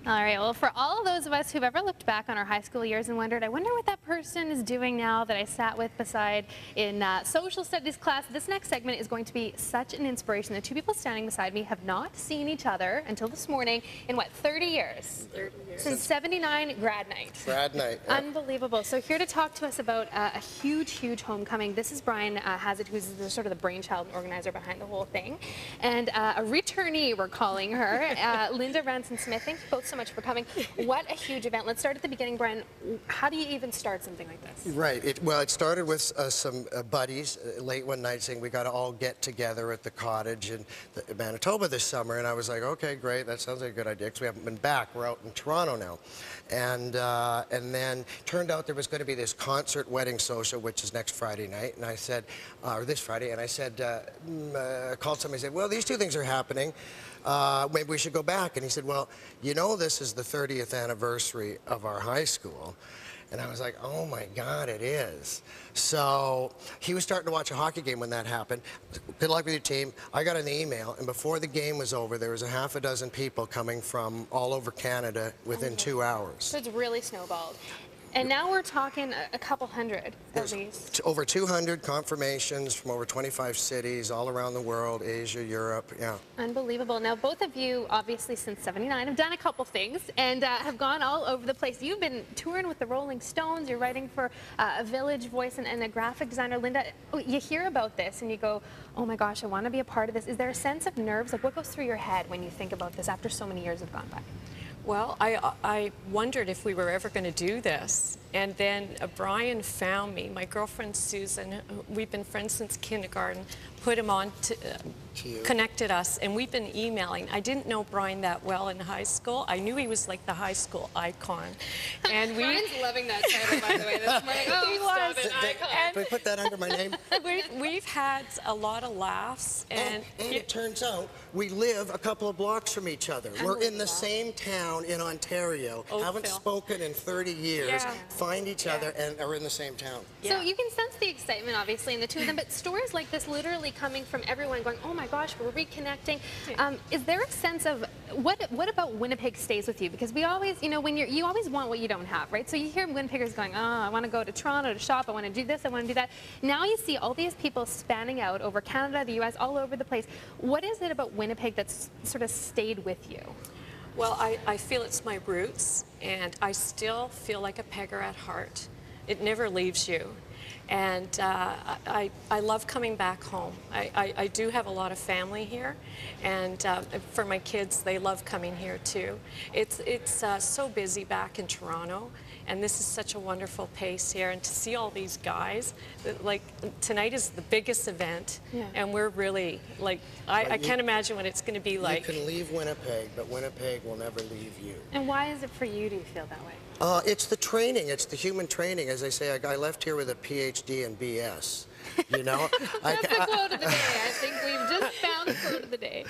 All right, well, for all those of us who've ever looked back on our high school years and wondered, I wonder what that person is doing now that I sat with beside in social studies class, this next segment is going to be such an inspiration. The two people standing beside me have not seen each other until this morning in, what, 30 years? 30 years. Since 79 grad night. Grad night. Yeah. Unbelievable. So here to talk to us about a huge, huge homecoming. This is Brian Hassett, who's sort of the brainchild and organizer behind the whole thing. And a returnee, we're calling her, Linda Ranson-Smith. Thank you both so much for coming. What a huge event. Let's start at the beginning, Brian. How do you even start something like this? Right. It started with some buddies late one night saying we got to all get together at the cottage in Manitoba this summer. And I was like, okay, great. That sounds like a good idea because we haven't been back. We're out in Toronto now. And then turned out there was going to be this concert wedding social, which is next Friday night. And I said, or this Friday, and I said, called somebody and said, well, these two things are happening. Maybe we should go back. And he said, well, you know, this is the 30th anniversary of our high school. And I was like, oh my God, it is. So he was starting to watch a hockey game when that happened. Good luck with your team. I got an email, and before the game was over, there was a half a dozen people coming from all over Canada within 2 hours. So it's really snowballed. And now we're talking a couple hundred at least. Over 200 confirmations from over 25 cities all around the world, Asia, Europe, yeah. Unbelievable. Now, both of you, obviously since '79, have done a couple things and have gone all over the place. You've been touring with the Rolling Stones. You're writing for a Village Voice and a graphic designer. Linda, you hear about this and you go, oh my gosh, I want to be a part of this. Is there a sense of nerves? Like, what goes through your head when you think about this after so many years have gone by? Well, I wondered if we were ever going to do this. And then Brian found me. My girlfriend Susan, we've been friends since kindergarten, put him on to connected us, and we've been emailing. I didn't know Brian that well in high school. I knew he was like the high school icon. And Brian's loving that title, by the way, this morning. He was. Can we put that under my name? We've had a lot of laughs. And it turns out we live a couple of blocks from each other. We're in the same town in Ontario, haven't spoken in 30 years, find each other, and are in the same town. So you can sense the excitement, obviously, in the two of them, but stories like this literally coming from everyone going, oh my gosh, we're reconnecting. Is there a sense of, what about Winnipeg stays with you? Because we always, you know, when you always want what you don't have, right? So you hear Winnipeggers going, oh, I want to go to Toronto to shop, I want to do this, I want to do that. Now you see all these people spanning out over Canada, the US, all over the place. What is it about Winnipeg that's sort of stayed with you? Well, I feel it's my roots, and I still feel like a Pegger at heart. It never leaves you. And I love coming back home. I do have a lot of family here, and for my kids, they love coming here too. It's so busy back in Toronto, and this is such a wonderful pace here. And to see all these guys, like tonight is the biggest event, and we're really like, I can't imagine what it's going to be like. You can leave Winnipeg, but Winnipeg will never leave you. And why is it for you to feel that way? It's the training. It's the human training. As I say, I left here with a PhD in BS. You know, that's the quote of the day. I think we've just found the quote of the day.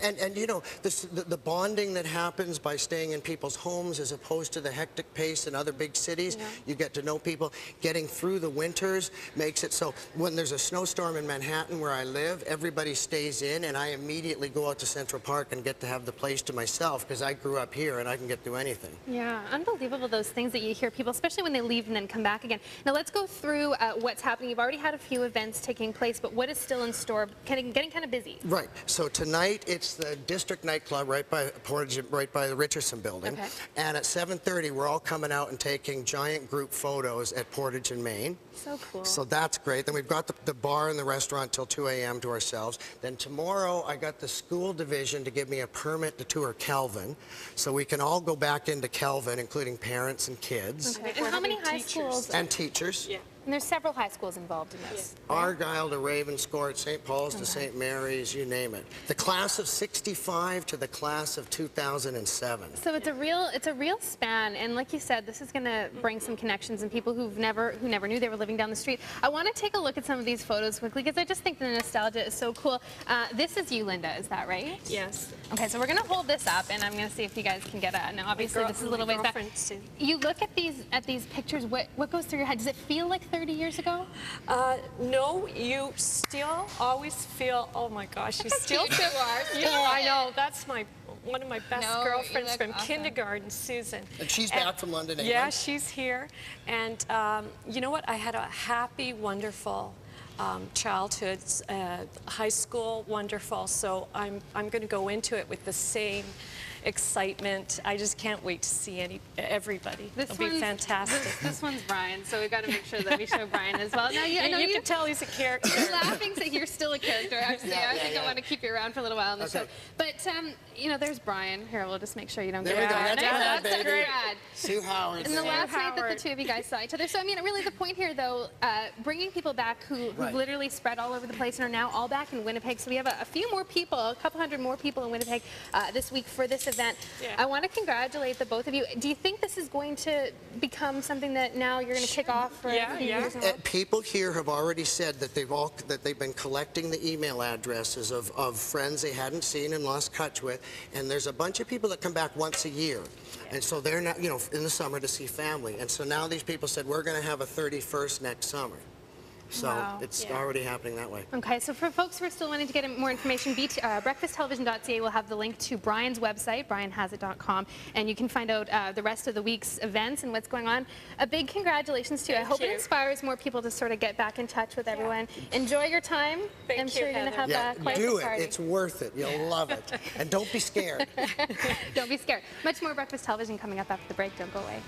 And you know, the bonding that happens by staying in people's homes as opposed to the hectic pace in other big cities. You get to know people. Getting through the winters makes it so when there's a snowstorm in Manhattan where I live, everybody stays in, and I immediately go out to Central Park and get to have the place to myself because I grew up here and I can get through anything. Yeah, unbelievable those things that you hear people, especially when they leave and then come back again. Now let's go through what's happening. You've already had a few events taking place, but what is still in store? Getting kind of busy. Right. So tonight it's the District Nightclub right by Portage, right by the Richardson Building. Okay. And at 7:30 we're all coming out and taking giant group photos at Portage in Maine. So cool. So that's great. Then we've got the bar and the restaurant till 2 a.m. to ourselves. Then tomorrow I got the school division to give me a permit to tour Kelvin, so we can all go back into Kelvin, including parents and kids. Okay. And how many high schools? And teachers. Yeah. And there's several high schools involved in this. Yeah. Argyle to Ravenscourt, St. Paul's to St. Mary's, you name it. The class of '65 to the class of 2007. So it's a real span, and like you said, this is going to bring some connections and people who never knew they were living down the street. I want to take a look at some of these photos quickly because I just think the nostalgia is so cool. This is you, Linda, is that right? Yes. Okay, so we're going to hold this up, and I'm going to see if you guys can get a. Now, obviously, this is a little ways back. You look at these pictures. What goes through your head? Does it feel like 30 years ago? No, you still always feel, oh my gosh, you still cute feel, you are. you know, I know, that's one of my best No, you girlfriends look from awesome. kindergarten, Susan. And she's back from London, England. Yeah, she's here. And you know what? I had a happy, wonderful childhood, high school, wonderful. So I'm going to go into it with the same excitement. I just can't wait to see everybody. It'll be fantastic. This one's Brian, so we've got to make sure that we show Brian as well. Now, I know you can tell he's a character. You're laughing, so you're still a character. I think I want to keep you around for a little while on the show. But, you know, there's Brian. Here, we'll just make sure you don't There get we go. Brad. That's That's Brad, baby. Brad. Sue Howard. And the last night that the Howard. two of you guys saw each other. So, I mean, really the point here, though, bringing people back who've Right. literally spread all over the place and are now all back in Winnipeg. So we have a few more people, a couple hundred more people in Winnipeg this week for this event. Yeah. I want to congratulate the both of you. Do you think this is going to become something that now you're going to kick off for Yeah, a few yeah. years in a row? People here have already said that they've been collecting the email addresses of friends they hadn't seen and lost touch with, and there's a bunch of people that come back once a year, and so they're not, you know, in the summer to see family, and so now these people said we're going to have a 31st next summer, so Wow. it's Yeah. already happening that way. Okay, so for folks who are still wanting to get more information, breakfasttelevision.ca will have the link to Brian's website, brianhassett.com, and you can find out the rest of the week's events and what's going on. A big congratulations to you. I Thank hope it you. inspires more people to sort of get back in touch with everyone. Enjoy your time. Thank I'm you, sure you're going to Heather. have Yeah, quite do a party. it. It's worth it. You'll love it, and don't be scared. Don't be scared. Much more Breakfast Television coming up after the break. Don't go away.